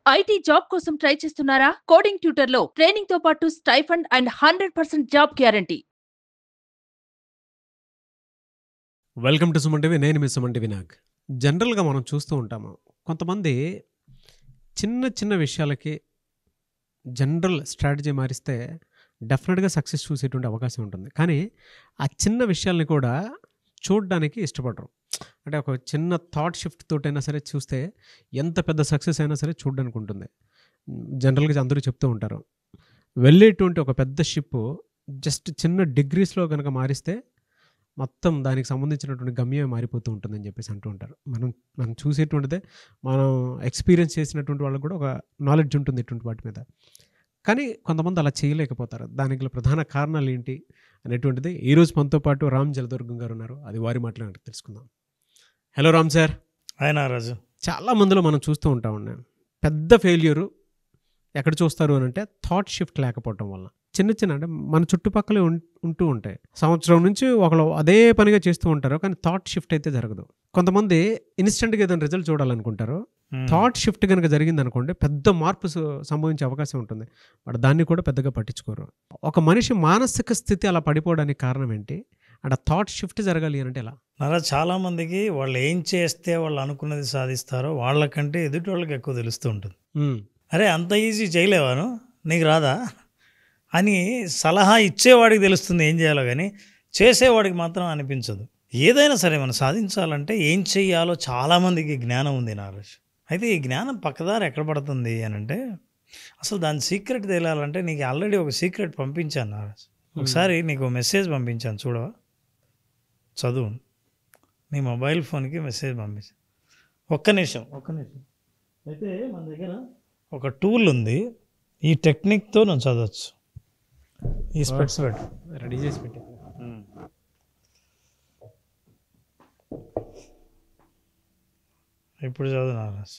IT job కోసం try చేస్తున్నారా? Coding ట్యూటర్లో training తో పాటు stipend and 100% job guarantee. Welcome to Suman TV. నేను మీ సుమన్ టీవీ నాగ్. జనరల్గా మనం చూస్తూ ఉంటాము, కొంతమంది చిన్న చిన్న విషయాలకి జనరల్ స్ట్రాటజీ మారిస్తే డెఫినెట్గా సక్సెస్ చూసేటువంటి అవకాశం ఉంటుంది. కానీ ఆ చిన్న విషయాల్ని కూడా చూడడానికి ఇష్టపడరు. అంటే ఒక చిన్న థాట్ షిఫ్ట్ తోటైనా సరే చూస్తే ఎంత పెద్ద సక్సెస్ అయినా సరే చూడడానికి ఉంటుంది. జనరల్గా అందరూ చెప్తూ ఉంటారు, వెళ్ళేటువంటి ఒక పెద్ద షిప్ జస్ట్ చిన్న డిగ్రీస్లో కనుక మారిస్తే మొత్తం దానికి సంబంధించినటువంటి గమ్యమే మారిపోతూ ఉంటుందని చెప్పేసి అంటూ ఉంటారు. మనం చూసేటువంటిదే, మనం ఎక్స్పీరియన్స్ చేసినటువంటి వాళ్ళకు కూడా ఒక నాలెడ్జ్ ఉంటుంది ఇటువంటి వాటి మీద. కానీ కొంతమంది అలా చేయలేకపోతారు. దానికి గల ప్రధాన కారణాలు ఏంటి అనేటువంటిది ఈరోజు మనతో పాటు రామ్ జలదుర్గం గారు ఉన్నారు. అది వారి మాటలు తెలుసుకుందాం. Hello Ram sir. ఆయన రాజు, చాలా మందిలో మనం చూస్తూ ఉంటాం, పెద్ద ఫెయిల్యూరు ఎక్కడ చూస్తారు అని అంటే థాట్ షిఫ్ట్ లేకపోవటం వల్ల. చిన్న చిన్న అంటే మన చుట్టుపక్కలే ఉంటూ ఉంటాయి. సంవత్సరం నుంచి ఒకళ్ళు అదే పనిగా చేస్తూ ఉంటారు, కానీ థాట్ షిఫ్ట్ అయితే జరగదు. కొంతమంది ఇన్స్టెంట్గా ఏదైనా రిజల్ట్ చూడాలనుకుంటారు. థాట్ షిఫ్ట్ కనుక జరిగింది అనుకోండి, పెద్ద మార్పు సంభవించే అవకాశం ఉంటుంది. బట్ దాన్ని కూడా పెద్దగా పట్టించుకోరు. ఒక మనిషి మానసిక స్థితి అలా పడిపోవడానికి కారణం ఏంటి? అంటే థాట్ షిఫ్ట్ జరగాలి అంటే ఎలా? అలా చాలామందికి వాళ్ళు ఏం చేస్తే వాళ్ళు అనుకున్నది సాధిస్తారో వాళ్ళకంటే ఎదుటి వాళ్ళకి ఎక్కువ తెలుస్తూ ఉంటుంది. అరే అంత ఈజీ చేయలేవాను, నీకు రాదా అని సలహా ఇచ్చేవాడికి తెలుస్తుంది ఏం చేయాలో, కానీ చేసేవాడికి మాత్రం అనిపించదు. ఏదైనా సరే మనం సాధించాలంటే ఏం చెయ్యాలో చాలామందికి జ్ఞానం ఉంది నారాజ్. అయితే ఈ జ్ఞానం పక్కదారి ఎక్కడ పడుతుంది అని అంటే, అసలు దాని సీక్రెట్ తెలియాలంటే నీకు ఆల్రెడీ ఒక సీక్రెట్ పంపించాను నారాజ్. ఒకసారి నీకు మెసేజ్ పంపించాను, చూడవా? చదువు. నీ మొబైల్ ఫోన్కి మెసేజ్ పంపించాను. ఒక్క నిమిషం. అయితే మన దగ్గర ఒక టూల్ ఉంది, ఈ టెక్నిక్తో నువ్వు చదవచ్చు. ఈ స్పెట్స్ పెట్టు, రెడీ చేసి పెట్టి. ఇప్పుడు చదువు నారాజ్.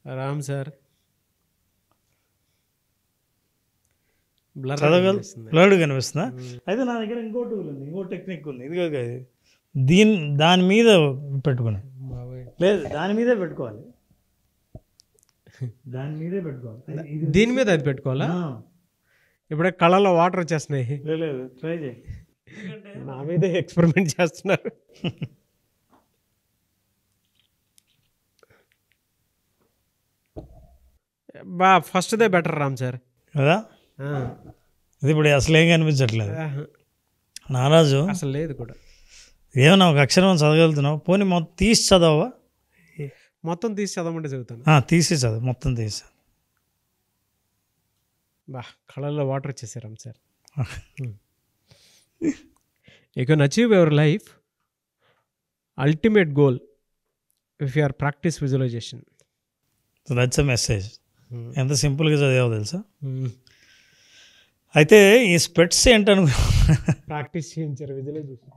రామ్ సార్ బ్లడ్ కనిపిస్తుందా? అయితే నా దగ్గర ఇంకో టూల్ ఉంది, ఇంకో టెక్నిక్ ఉంది. ఇది దాని మీద పెట్టుకున్నా. లేదు, దాని మీదే పెట్టుకోవాలి. దీని మీద అది పెట్టుకోవాలా? ఇప్పుడే కళ్ళలో వాటర్ వచ్చేస్తున్నాయి. లేదు, ట్రై చేయి. నా మీదే ఎక్స్పెరిమెంట్ చేస్తున్నారు. ఫస్ట్దే బెటర్ రామ్ సార్ కదా. ఇది ఇప్పుడు అసలు ఏం కనిపించట్లేదు నారాజు. అసలు లేదు కూడా. ఏమన్నా ఒక అక్షరం చదవగలుగుతున్నావు? పోనీ మొత్తం తీసి చదవవా? మొత్తం తీసి చదవమంటే చదువుతాను. తీసి చదువు, మొత్తం తీసి. కళ్ళల్లో వాటర్ వచ్చేసారు Ram sir. You can achieve your life ultimate goal if you are practice visualization. So that's a message. ఎంత సింపుల్గా చదివావు తెలుసా? అయితే ఈ స్పెట్స్ ఏంటను ప్రాక్టీస్ చేయించారు విజువలైజేషన్.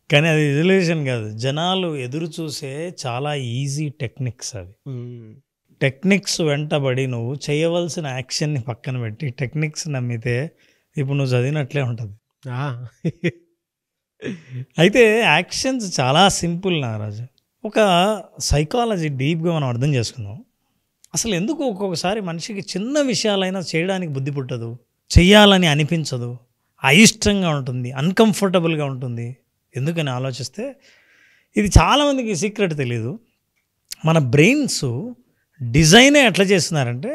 కానీ అది విజువలైజేషన్ కాదు, జనాలు ఎదురు చూసే చాలా ఈజీ టెక్నిక్స్ అవి. టెక్నిక్స్ వెంటబడి నువ్వు చేయవలసిన యాక్షన్ని పక్కన పెట్టి టెక్నిక్స్ నమ్మితే ఇప్పుడు నువ్వు చదివినట్లే ఉంటుంది. అయితే యాక్షన్స్ చాలా సింపుల్ నారాజు. ఒక సైకాలజీ డీప్గా మనం అర్థం చేసుకుందాం. అసలు ఎందుకు ఒక్కొక్కసారి మనిషికి చిన్న విషయాలైనా చేయడానికి బుద్ధి పుట్టదు, చెయ్యాలని అనిపించదు, అయిష్టంగా ఉంటుంది, అన్కంఫర్టబుల్గా ఉంటుంది. ఎందుకని ఆలోచిస్తే ఇది చాలామందికి సీక్రెట్ తెలీదు. మన బ్రెయిన్స్ డిజైనే ఎట్లా చేస్తున్నారంటే,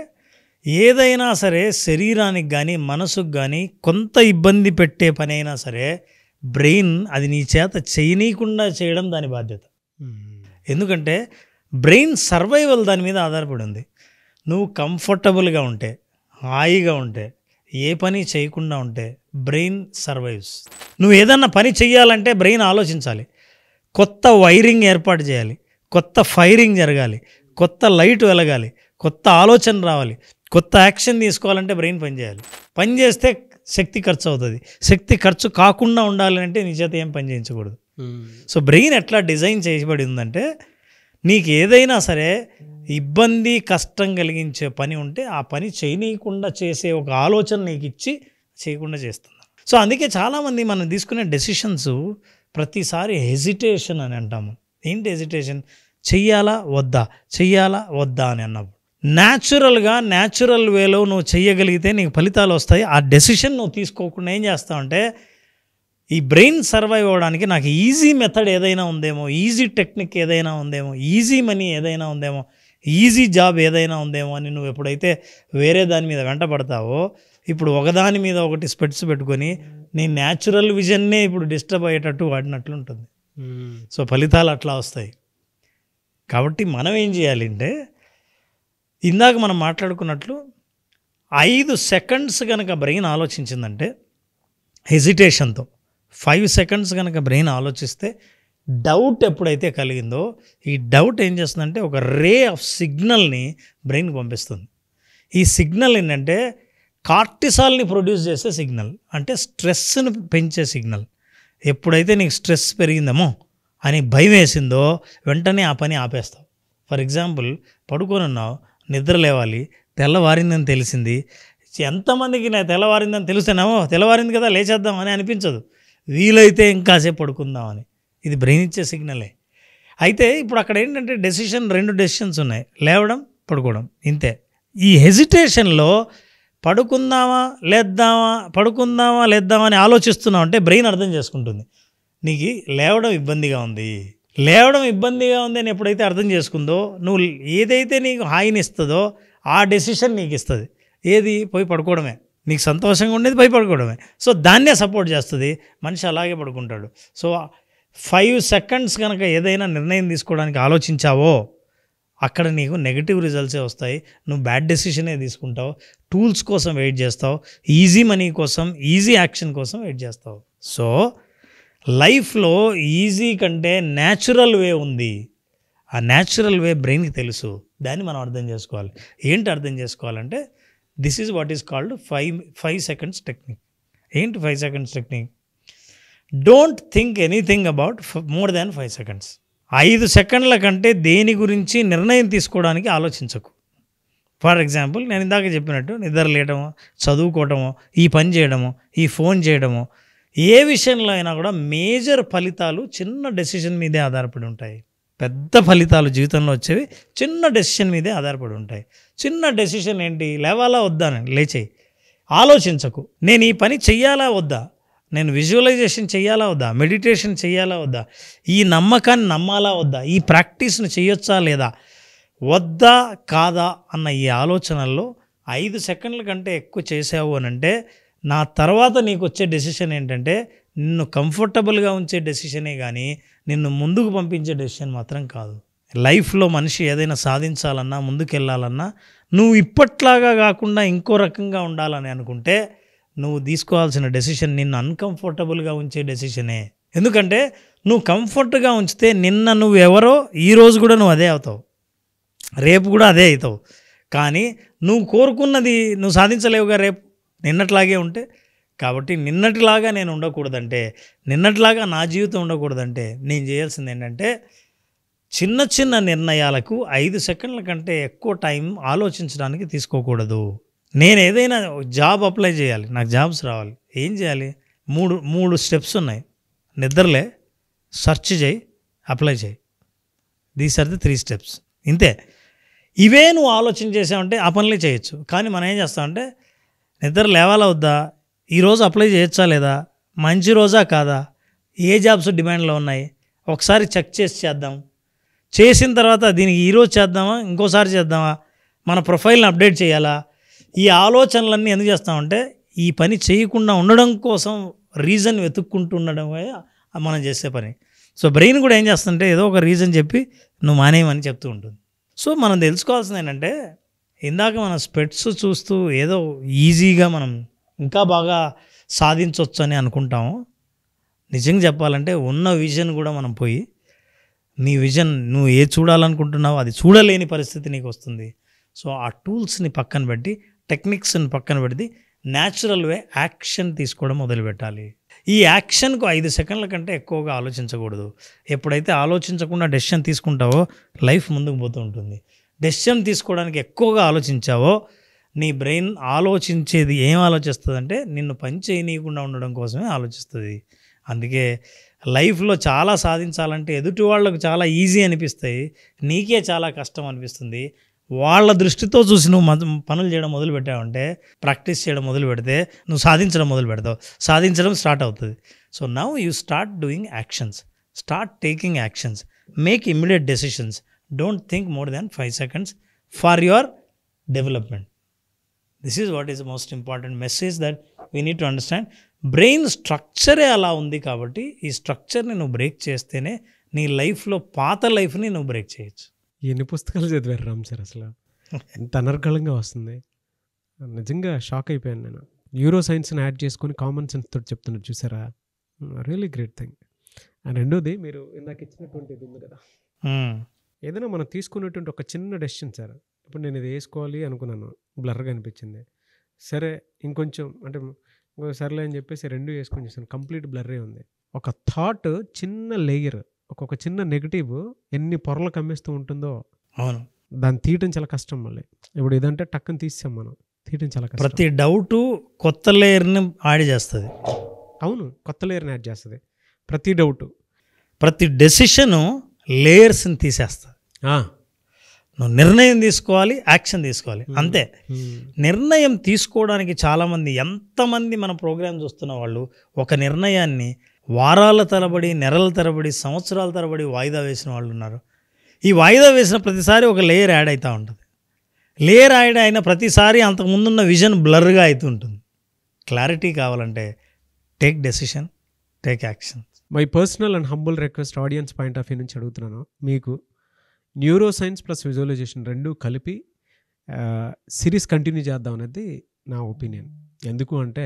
ఏదైనా సరే శరీరానికి కానీ మనసుకు కానీ కొంత ఇబ్బంది పెట్టే పని అయినా సరే బ్రెయిన్ అది నీ చేత చేయనీయకుండా చేయడం దాని బాధ్యత. ఎందుకంటే బ్రెయిన్ సర్వైవల్ దాని మీద ఆధారపడి ఉంది. నువ్వు కంఫర్టబుల్గా ఉంటే, హాయిగా ఉంటే, ఏ పని చేయకుండా ఉంటే బ్రెయిన్ సర్వైవ్స్. నువ్వు ఏదన్నా పని చెయ్యాలంటే బ్రెయిన్ ఆలోచించాలి, కొత్త వైరింగ్ ఏర్పాటు చేయాలి, కొత్త ఫైరింగ్ జరగాలి, కొత్త లైట్ వెలగాలి, కొత్త ఆలోచన రావాలి, కొత్త యాక్షన్ తీసుకోవాలంటే బ్రెయిన్ పనిచేయాలి. పని చేస్తే శక్తి ఖర్చు అవుతుంది. శక్తి ఖర్చు కాకుండా ఉండాలంటే నీ చేత ఏం పని చేయించకూడదు. సో బ్రెయిన్ ఎట్లా డిజైన్ చేయబడి ఉందంటే, నీకు ఏదైనా సరే ఇబ్బంది కష్టం కలిగించే పని ఉంటే ఆ పని చేయనీయకుండా చేసే ఒక ఆలోచన నీకు ఇచ్చి చేయకుండా చేస్తుంది. సో అందుకే చాలామంది మనం తీసుకునే డెసిషన్స్ ప్రతిసారి హెజిటేషన్ అని అంటాము. ఏంటి హెజిటేషన్? చెయ్యాలా వద్దా చెయ్యాలా వద్దా అని అన్నప్పుడు న్యాచురల్ వేలో నువ్వు చెయ్యగలిగితే నీకు ఫలితాలు వస్తాయి. ఆ డెసిషన్ నువ్వు తీసుకోకుండా ఏం చేస్తావంటే ఈ బ్రెయిన్ సర్వైవ్ అవ్వడానికి నాకు ఈజీ మెథడ్ ఏదైనా ఉందేమో, ఈజీ టెక్నిక్ ఏదైనా ఉందేమో, ఈజీ మనీ ఏదైనా ఉందేమో, ఈజీ జాబ్ ఏదైనా ఉందేమో అని నువ్వు ఎప్పుడైతే వేరే దాని మీద వెంట పడతావో, ఇప్పుడు ఒకదాని మీద ఒకటి స్పెట్స్ పెట్టుకొని నీ న్యాచురల్ విజన్నే ఇప్పుడు డిస్టర్బ్ అయ్యేటట్టు వాడినట్లు ఉంటుంది. సో ఫలితాలు అట్లా వస్తాయి. కాబట్టి మనం ఏం చేయాలి అంటే ఇందాక మనం మాట్లాడుకున్నట్లు 5 సెకండ్స్ కనుక బ్రెయిన్ ఆలోచించిందంటే హెజిటేషన్తో 5 సెకండ్స్ కనుక బ్రెయిన్ ఆలోచిస్తే డౌట్ ఎప్పుడైతే కలిగిందో ఈ డౌట్ ఏం చేస్తుందంటే ఒక రే ఆఫ్ సిగ్నల్ని బ్రెయిన్కి పంపిస్తుంది. ఈ సిగ్నల్ ఏంటంటే కార్టిసాల్ని ప్రొడ్యూస్ చేసే సిగ్నల్, అంటే స్ట్రెస్ని పెంచే సిగ్నల్. ఎప్పుడైతే నీకు స్ట్రెస్ పెరిగిందేమో అని భయం వేసిందో వెంటనే ఆ పని ఆపేస్తావు. ఫర్ ఎగ్జాంపుల్ పడుకొని ఉన్నావు, నిద్ర లేవాలి, తెల్లవారిందని తెలిసింది. ఎంతమందికి నేను తెల్లవారిందని తెలుస్తేనేమో తెల్లవారింది కదా లేచేద్దాం అని అనిపించదు, వీలైతే ఇంకాసేపు పడుకుందామని. ఇది బ్రెయిన్ ఇచ్చే సిగ్నలే. అయితే ఇప్పుడు అక్కడ ఏంటంటే 2 డెసిషన్స్ ఉన్నాయి, లేవడం పడుకోవడం, ఇంతే. ఈ హెజిటేషన్లో పడుకుందామా లేద్దామా అని ఆలోచిస్తున్నావు అంటే బ్రెయిన్ అర్థం చేసుకుంటుంది నీకు లేవడం ఇబ్బందిగా ఉంది అని ఎప్పుడైతే అర్థం చేసుకుందో నువ్వు ఏదైతే నీకు హాయిని ఇస్తుందో ఆ డెసిషన్ నీకు ఇస్తుంది. ఏది? పోయి పడుకోవడమే. నీకు సంతోషంగా ఉండేది పోయి పడుకోవడమే. సో దాన్నే సపోర్ట్ చేస్తుంది, మనిషి అలాగే పడుకుంటాడు. సో 5 సెకండ్స్ కనుక ఏదైనా నిర్ణయం తీసుకోవడానికి ఆలోచించావో అక్కడ నీకు నెగిటివ్ రిజల్ట్సే వస్తాయి. నువ్వు బ్యాడ్ డెసిషనే తీసుకుంటావు, టూల్స్ కోసం వెయిట్ చేస్తావు, ఈజీ మనీ కోసం, ఈజీ యాక్షన్ కోసం వెయిట్ చేస్తావు. సో లైఫ్లో ఈజీ కంటే న్యాచురల్ వే ఉంది. ఆ న్యాచురల్ వే బ్రెయిన్కి తెలుసు, దాన్ని మనం అర్థం చేసుకోవాలి. ఏంటి అర్థం చేసుకోవాలంటే this is what is called 5 seconds technique. ఏంటి 5 seconds technique? Don't think anything about more than 5 seconds. 5 సెకండ్ల కంటే దేని గురించి నిర్ణయం తీసుకోవడానికి ఆలోచించకు. ఫర్ ఎగ్జాంపుల్ నేను ఇందాక చెప్పినట్టు నిద్ర లేయడమో, చదువుకోవటమో, ఈ పని చేయడమో, ఈ ఫోన్ చేయడమో, ఏ విషయంలో అయినా కూడా మేజర్ ఫలితాలు చిన్న డెసిషన్ మీదే ఆధారపడి ఉంటాయి. పెద్ద ఫలితాలు జీవితంలో వచ్చేవి చిన్న డెసిషన్ మీదే ఆధారపడి ఉంటాయి. చిన్న డెసిషన్ ఏంటి? లేవాలా వద్దా అని లేచేయి. ఆలోచించకు నేను ఈ పని చెయ్యాలా వద్దా, నేను విజువలైజేషన్ చెయ్యాలా వద్దా, మెడిటేషన్ చెయ్యాలా వద్దా, ఈ నమ్మకాన్ని నమ్మాలా వద్దా, ఈ ప్రాక్టీస్ను చేయొచ్చా లేదా, వద్దా కాదా అన్న ఈ ఆలోచనల్లో 5 సెకండ్ల కంటే ఎక్కువ చేసావు అని అంటే నా తర్వాత నీకు వచ్చే డెసిషన్ ఏంటంటే నిన్ను కంఫర్టబుల్గా ఉంచే డెసిషనే కానీ నిన్ను ముందుకు పంపించే డెసిషన్ మాత్రం కాదు. లైఫ్లో మనిషి ఏదైనా సాధించాలన్నా, ముందుకెళ్ళాలన్నా నువ్వు ఇప్పట్లాగా కాకుండా ఇంకో రకంగా ఉండాలని అనుకుంటే నువ్వు తీసుకోవాల్సిన డెసిషన్ నిన్ను అన్కంఫర్టబుల్గా ఉంచే డెసిషనే. ఎందుకంటే నువ్వు కంఫర్ట్గా ఉంచితే నిన్న నువ్వు ఎవరో ఈరోజు కూడా నువ్వు అదే అవుతావు, రేపు కూడా అదే అవుతావు. కానీ నువ్వు కోరుకున్నది నువ్వు సాధించలేవుగా రేపు నిన్నట్లాగే ఉంటే. కాబట్టి నిన్నటిలాగా నేను ఉండకూడదంటే, నిన్నటిలాగా నా జీవితం ఉండకూడదంటే నేను చేయాల్సింది ఏంటంటే చిన్న చిన్న నిర్ణయాలకు 5 సెకండ్ల కంటే ఎక్కువ టైం ఆలోచించడానికి తీసుకోకూడదు. నేను ఏదైనా జాబ్ అప్లై చేయాలి, నాకు జాబ్స్ రావాలి, ఏం చేయాలి? మూడు స్టెప్స్ ఉన్నాయి. నిద్రలే, సెర్చ్ చేయి, అప్లై చేయి. These are the 3 steps. ఇంతే. ఇవే నువ్వు ఆలోచన చేసావంటే ఆ పనులే చేయొచ్చు. కానీ మనం ఏం చేస్తామంటే నిద్ర లేవాలా వద్దా, ఈరోజు అప్లై చేయొచ్చా లేదా, మంచి రోజా కాదా, ఏ జాబ్స్ డిమాండ్లో ఉన్నాయి, ఒకసారి చెక్ చేసి చేద్దాం, చేసిన తర్వాత దీనికి ఈరోజు చేద్దామా ఇంకోసారి చేద్దామా, మన ప్రొఫైల్ని అప్డేట్ చేయాలా, ఈ ఆలోచనలన్నీ ఎందుకు చేస్తామంటే ఈ పని చేయకుండా ఉండడం కోసం రీజన్ వెతుక్కుంటూ ఉండడమే మనం చేసే పని. సో బ్రెయిన్ కూడా ఏం చేస్తుందంటే ఏదో ఒక రీజన్ చెప్పి నువ్వు మానేయమని చెప్తూ ఉంటుంది. సో మనం తెలుసుకోవాల్సింది ఏంటంటే ఇందాక మనం స్పెట్స్ చూస్తూ ఏదో ఈజీగా మనం ఇంకా బాగా సాధించవచ్చు అని అనుకుంటాము. నిజంగా చెప్పాలంటే ఉన్న విజన్ కూడా మనం పోయి నీ విజన్ నువ్వు ఏ చూడాలనుకుంటున్నావో అది చూడలేని పరిస్థితి నీకు వస్తుంది. సో ఆ టూల్స్ని పక్కన పెట్టి, టెక్నిక్స్ని పక్కన పెట్టి న్యాచురల్ వే యాక్షన్ తీసుకోవడం మొదలుపెట్టాలి. ఈ యాక్షన్కు 5 సెకండ్ల కంటే ఎక్కువగా ఆలోచించకూడదు. ఎప్పుడైతే ఆలోచించకుండా డెసిషన్ తీసుకుంటావో లైఫ్ ముందుకు పోతూ ఉంటుంది. డెసిషన్ తీసుకోవడానికి ఎక్కువగా ఆలోచించావో నీ బ్రెయిన్ ఆలోచించేది ఏం ఆలోచిస్తుంది అంటే నిన్ను పని చేయనీయకుండా ఉండడం కోసమే ఆలోచిస్తుంది. అందుకే లైఫ్లో చాలా సాధించాలంటే ఎదుటి వాళ్ళకు చాలా ఈజీ అనిపిస్తాయి, నీకే చాలా కష్టం అనిపిస్తుంది. వాళ్ళ దృష్టితో చూసి నువ్వు పనులు చేయడం మొదలు పెట్టావంటే, ప్రాక్టీస్ చేయడం మొదలు పెడితే నువ్వు సాధించడం మొదలు పెడతావు, సాధించడం స్టార్ట్ అవుతుంది. So now you start doing actions, start taking actions, make immediate decisions, don't think more than 5 seconds for your development. This is what is the most important message that we need to understand. Brain స్ట్రక్చరే అలా ఉంది కాబట్టి ఈ స్ట్రక్చర్ని నువ్వు break చేస్తేనే నీ లైఫ్లో పాత లైఫ్ని నువ్వు బ్రేక్ చేయొచ్చు. ఎన్ని పుస్తకాలు చదివారు రామ్ సార్? అసలు ఎంత అనర్గళంగా వస్తుంది, నిజంగా షాక్ అయిపోయాను నేను. న్యూరో సైన్స్ని యాడ్ చేసుకొని కామన్ సెన్స్ తోటి చెప్తున్నారు చూసారా, రియలీ గ్రేట్ థింగ్. అండ్ రెండోది, మీరు ఇందాక ఇచ్చినటువంటి ఇది ఉంది కదా, ఏదైనా మనం తీసుకునేటువంటి ఒక చిన్న డెసిషన్ సార్. ఇప్పుడు నేను ఇది వేసుకోవాలి అనుకున్నాను, బ్లర్గా అనిపించింది, సరే ఇంకొంచెం అంటే సర్లే అని చెప్పేసి 2 వేసుకొని చూసాను, కంప్లీట్ బ్లర్రే ఉంది. ఒక థాట్ చిన్న లేయర్, ఒక్కొక్క చిన్న నెగిటివ్ ఎన్ని పొరలు కమ్మేస్తూ ఉంటుందో. అవును, దాన్ని తీయటం చాలా కష్టం. మళ్ళీ ఇప్పుడు ఇదంటే టక్కుని తీసాం మనం, తీయటం చాలా కష్టం. ప్రతి డౌట్ కొత్త లేయర్ని యాడ్ చేస్తుంది. అవును, కొత్త లేయర్ని యాడ్ చేస్తుంది. ప్రతి డౌట్, ప్రతి డెసిషను లేయర్స్ని తీసేస్తుంది. నువ్వు నిర్ణయం తీసుకోవాలి, యాక్షన్ తీసుకోవాలి, అంతే. నిర్ణయం తీసుకోవడానికి చాలామంది, ఎంతమంది మన ప్రోగ్రామ్ చూస్తున్న వాళ్ళు ఒక నిర్ణయాన్ని వారాల తరబడి, నెలల తరబడి, సంవత్సరాల తరబడి వాయిదా వేసిన వాళ్ళు ఉన్నారు. ఈ వాయిదా వేసిన ప్రతిసారి ఒక లేయర్ యాడ్ అవుతూ ఉంటుంది. లేయర్ యాడ్ అయిన ప్రతిసారి అంతకుముందున్న విజన్ బ్లర్గా అవుతుంటుంది. క్లారిటీ కావాలంటే take decision, take action. My personal and humble request, audience point of view నుంచి అడుగుతున్నాను, మీకు న్యూరో సైన్స్ ప్లస్ విజువలైజేషన్ 2 కలిపి సిరీస్ కంటిన్యూ చేద్దాం అనేది నా ఒపీనియన్. ఎందుకు అంటే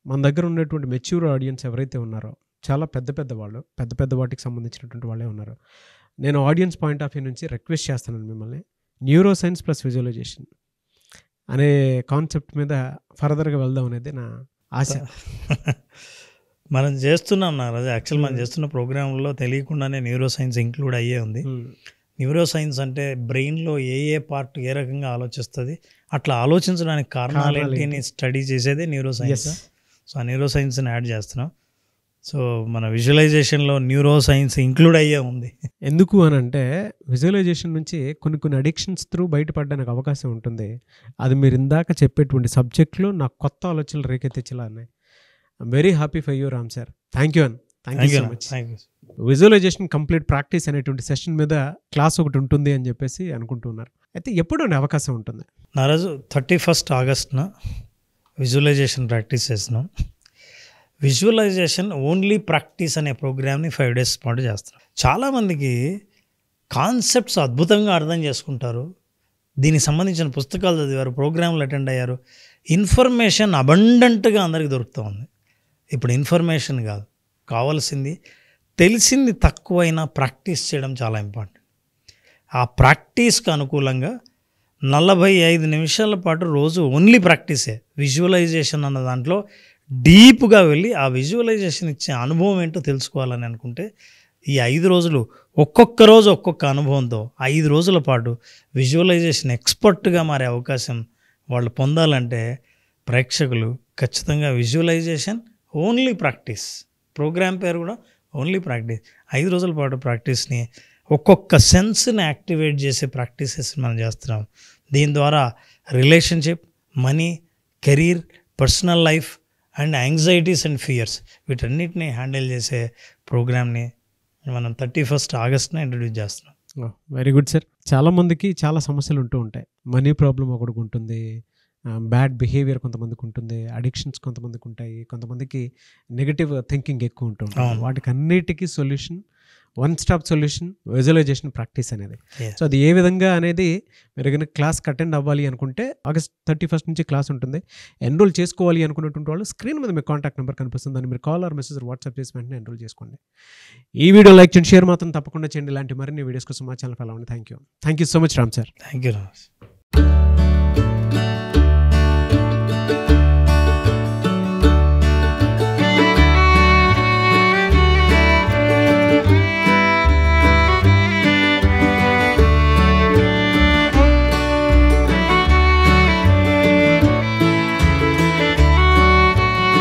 మన దగ్గర ఉన్నటువంటి మెచ్యూర్ ఆడియన్స్ ఎవరైతే ఉన్నారో, చాలా పెద్ద వాళ్ళు, పెద్ద వాటికి సంబంధించినటువంటి వాళ్ళే ఉన్నారు. నేను ఆడియన్స్ పాయింట్ ఆఫ్ వ్యూ నుంచి రిక్వెస్ట్ చేస్తాను మిమ్మల్ని, న్యూరో సైన్స్ ప్లస్ విజువలైజేషన్ అనే కాన్సెప్ట్ మీద ఫర్దర్గా వెళ్దాం అనేది నా ఆశ. మనం చేస్తున్నాం నారాజు, యాక్చువల్ మనం చేస్తున్న ప్రోగ్రాంలో తెలియకుండానే న్యూరో సైన్స్ ఇంక్లూడ్ అయ్యే ఉంది. న్యూరో సైన్స్ అంటే బ్రెయిన్లో ఏ పార్ట్ ఏ రకంగా ఆలోచిస్తుంది, అట్లా ఆలోచించడానికి కారణాలు ఏంటి స్టడీ చేసేదే న్యూరో సైన్స్. సో ఆ న్యూరో సైన్స్ని యాడ్ చేస్తున్నాం. సో మన విజువలైజేషన్లో న్యూరో సైన్స్ ఇంక్లూడ్ అయ్యే ఉంది. ఎందుకు అని అంటే విజువలైజేషన్ నుంచి కొన్ని అడిక్షన్స్ త్రూ బయటపడడానికి అవకాశం ఉంటుంది. అది మీరు ఇందాక చెప్పేటువంటి సబ్జెక్ట్లో నాకు కొత్త ఆలోచనలు రేకెత్తించేలా ఉన్నాయి. I'm very happy for you Ram sir. Thank you so much. Visualisation complete practice అనేటువంటి సెషన్ మీద క్లాస్ ఒకటి ఉంటుంది అని చెప్పేసి అనుకుంటున్నారు. అయితే ఎప్పుడు అవకాశం ఉంటుంది? నారాజు 31st ఆగస్ట్న విజువలైజేషన్ ప్రాక్టీస్ చేస్తున్నాం. విజువలైజేషన్ ఓన్లీ ప్రాక్టీస్ అనే ప్రోగ్రామ్ని 5 days పాటు చేస్తున్నాం. చాలామందికి కాన్సెప్ట్స్ అద్భుతంగా అర్థం చేసుకుంటారు, దీనికి సంబంధించిన పుస్తకాలు చదివారు, ప్రోగ్రాంలు అటెండ్ అయ్యారు, ఇన్ఫర్మేషన్ అబండెంట్గా అందరికీ దొరుకుతూ ఉంది. ఇప్పుడు ఇన్ఫర్మేషన్ కాదు కావాల్సింది, తెలిసింది తక్కువైనా ప్రాక్టీస్ చేయడం చాలా ఇంపార్టెంట్. ఆ ప్రాక్టీస్కి అనుకూలంగా 45 నిమిషాల పాటు రోజు ఓన్లీ ప్రాక్టీసే. విజువలైజేషన్ అన్న దాంట్లో డీప్గా వెళ్ళి ఆ విజువలైజేషన్ ఇచ్చే అనుభవం ఏంటో తెలుసుకోవాలని అనుకుంటే ఈ 5 రోజులు ఒక్కొక్క రోజు ఒక్కొక్క అనుభవంతో 5 రోజుల పాటు విజువలైజేషన్ ఎక్స్పర్ట్గా మారే అవకాశం వాళ్ళు పొందాలంటే ప్రేక్షకులు ఖచ్చితంగా విజువలైజేషన్ ఓన్లీ ప్రాక్టీస్, ప్రోగ్రామ్ పేరు కూడా ఓన్లీ ప్రాక్టీస్, 5 రోజుల పాటు ప్రాక్టీస్ని ఒక్కొక్క సెన్స్ని యాక్టివేట్ చేసే ప్రాక్టీసెస్ మనం చేస్తున్నాం. దీని ద్వారా relationship, money, career, personal life and anxieties and fears వీటన్నిటిని హ్యాండిల్ చేసే ప్రోగ్రామ్ని మనం 31st ఆగస్ట్న ఇంట్రడ్యూస్ చేస్తున్నాం. Very good sir. చాలామందికి చాలా సమస్యలు ఉంటూ ఉంటాయి. మనీ ప్రాబ్లం ఒకటికి ఉంటుంది, బ్యాడ్ బిహేవియర్ కొంతమందికి ఉంటుంది, అడిక్షన్స్ కొంతమందికి ఉంటాయి, కొంతమందికి నెగటివ్ థింకింగ్ ఎక్కువ ఉంటుంది. వాటికి అన్నిటికీ solution, 1-stop solution visualisation practice అనేది. సో అది ఏ విధంగా అనేది మీరు ఏదైనా క్లాస్కి అటెండ్ అవ్వాలి అనుకుంటే ఆగస్ట్ 31st నుంచి క్లాస్ ఉంటుంది. ఎన్రోల్ చేసుకోవాలి అనుకున్నటువంటి వాళ్ళు స్క్రీన్ మీద మీ కాంటాక్ట్ నెంబర్ కనిపిస్తుంది, దాన్ని మీరు కాల్ ఆర్ మెసేజ్ వాట్సాప్ చేసి వెంటనే ఎన్రోల్ చేసుకోండి. ఈ వీడియో లైక్ చేయండి, షేర్ మాత్రం తప్పకుండా చేయండి. ఇలాంటి మరిన్ని వీడియోస్ కోసం మా ఛానల్ ఫాలో అవ్వండి. Thank you so much Ram sir. Thank you.